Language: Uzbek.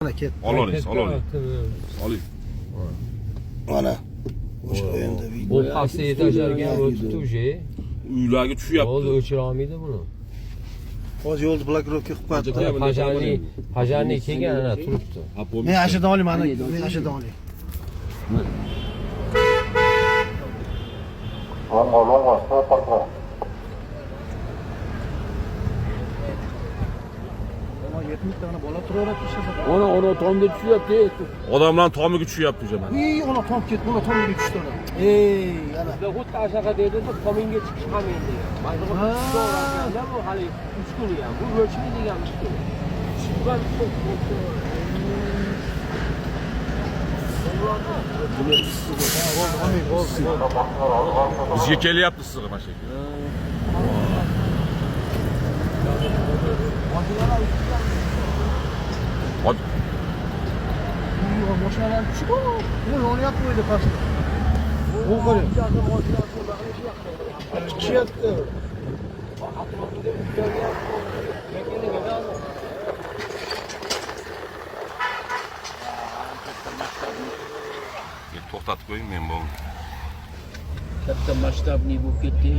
Ana ket. Ololiz. Oling. Mana. O'sha endi Bu pastga etajarga o'tibdi уже. Uylarga tushyapti. Bo'ldi, o'chira olmaydi buni. hozir yo'lda blokirovka qilib qo'yapti. Pajarni kelgan ana turibdi. Men ashadan olaman, ana. Men ashadan olay. Ana 70 tane bola turaveradi ishasa. Ona tomda tushyapti. Odamlar tomiga tushyapti уже mana. Ona tom ketdi, ona tomga tushdi. Ey, ana. Bizda xuddi ashaqa deydi-da, tominga chiqish ham endi. Mana bu to'g'rida bu hali 3 kun ham. Bu o'chmi degan 3 kun. Chiqqan Bizga kelyapti sizga mana shu. Mashinalar tushdi. Yonyapti o'yda pastda. Bu qara. Chiqyapti. To'xtatib qo'ying men bu. Katta masshtabli bo'lib ketdi.